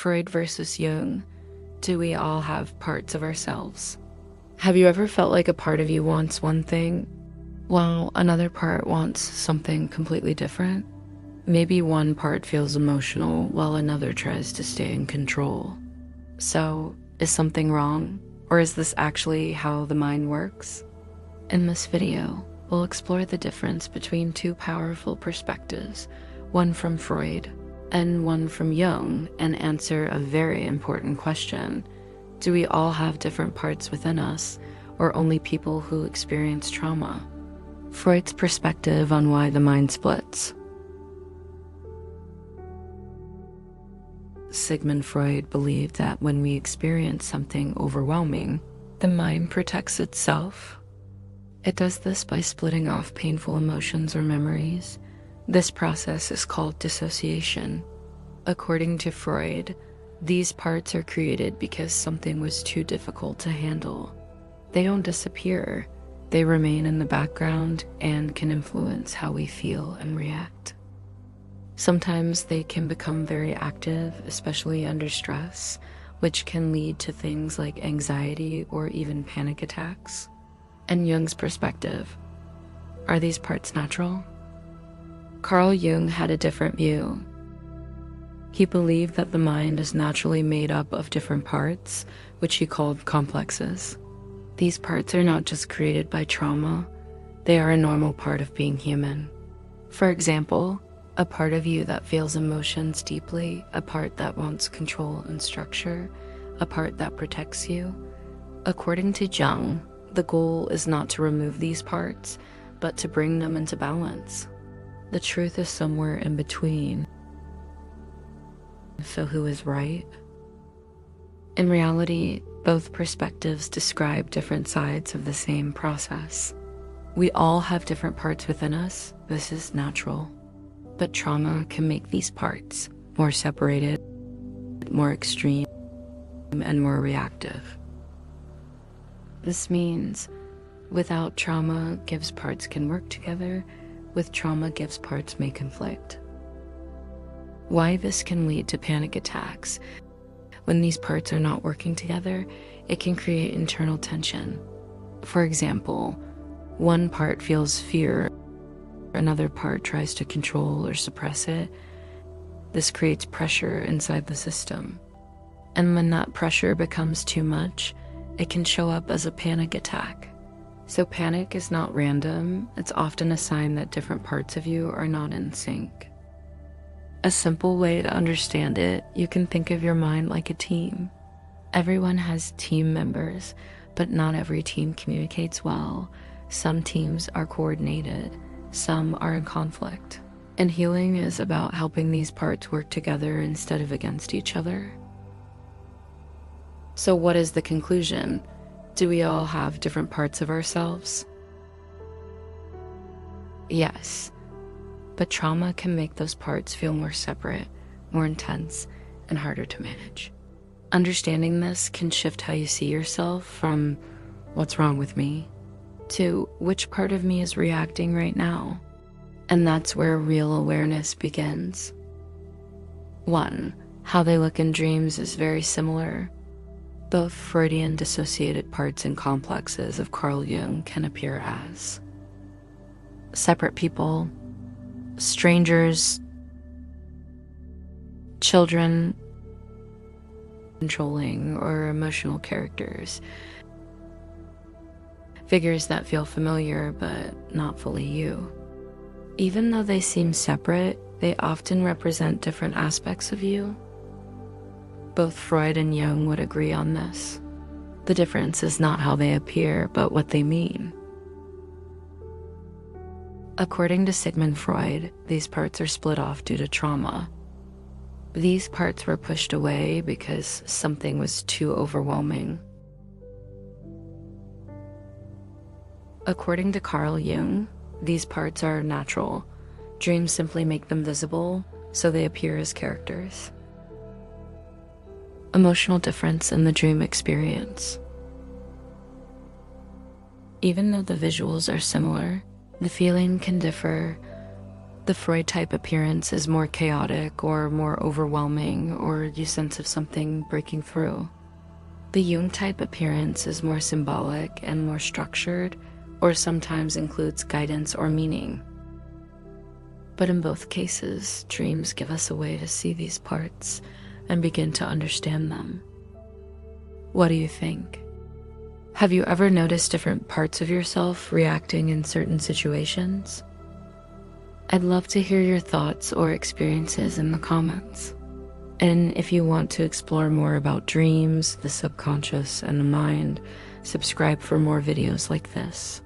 Freud versus Jung. Do we all have parts of ourselves? Have you ever felt like a part of you wants one thing, while another part wants something completely different? Maybe one part feels emotional while another tries to stay in control. So, is something wrong? Or is this actually how the mind works? In this video, we'll explore the difference between two powerful perspectives, one from Freud and one from Jung, and answer a very important question. Do we all have different parts within us, or only people who experience trauma? Freud's perspective on why the mind splits. Sigmund Freud believed that when we experience something overwhelming, the mind protects itself. It does this by splitting off painful emotions or memories. This process is called dissociation. According to Freud, these parts are created because something was too difficult to handle. They don't disappear. They remain in the background and can influence how we feel and react. Sometimes they can become very active, especially under stress, which can lead to things like anxiety or even panic attacks. And Jung's perspective, are these parts natural? Carl Jung had a different view. He believed that the mind is naturally made up of different parts, which he called complexes. These parts are not just created by trauma, they are a normal part of being human. For example, a part of you that feels emotions deeply, a part that wants control and structure, a part that protects you. According to Jung, the goal is not to remove these parts, but to bring them into balance. The truth is somewhere in between. So who is right? In reality, both perspectives describe different sides of the same process. We all have different parts within us. This is natural. But trauma can make these parts more separated, more extreme, and more reactive. This means without trauma, gives parts can work together. With trauma, gives parts may conflict. Why this can lead to panic attacks. When these parts are not working together, it can create internal tension. For example, one part feels fear, another part tries to control or suppress it. This creates pressure inside the system. And when that pressure becomes too much, it can show up as a panic attack. So panic is not random, it's often a sign that different parts of you are not in sync. A simple way to understand it, you can think of your mind like a team. Everyone has team members, but not every team communicates well. Some teams are coordinated, some are in conflict. And healing is about helping these parts work together instead of against each other. So what is the conclusion? Do we all have different parts of ourselves? Yes. But trauma can make those parts feel more separate, more intense, and harder to manage. Understanding this can shift how you see yourself from what's wrong with me to which part of me is reacting right now. And that's where real awareness begins. 1. How they look in dreams is very similar. Both Freudian dissociated parts and complexes of Carl Jung can appear as separate people, strangers, children, controlling or emotional characters, figures that feel familiar but not fully you. Even though they seem separate, they often represent different aspects of you. Both Freud and Jung would agree on this. The difference is not how they appear, but what they mean. According to Sigmund Freud, these parts are split off due to trauma. These parts were pushed away because something was too overwhelming. According to Carl Jung, these parts are natural. Dreams simply make them visible, so they appear as characters. Emotional difference in the dream experience. Even though the visuals are similar, the feeling can differ. The Freud type appearance is more chaotic or more overwhelming, or you sense of something breaking through. The Jung type appearance is more symbolic and more structured, or sometimes includes guidance or meaning. But in both cases, dreams give us a way to see these parts and begin to understand them. What do you think? Have you ever noticed different parts of yourself reacting in certain situations? I'd love to hear your thoughts or experiences in the comments. And if you want to explore more about dreams, the subconscious, and the mind, subscribe for more videos like this.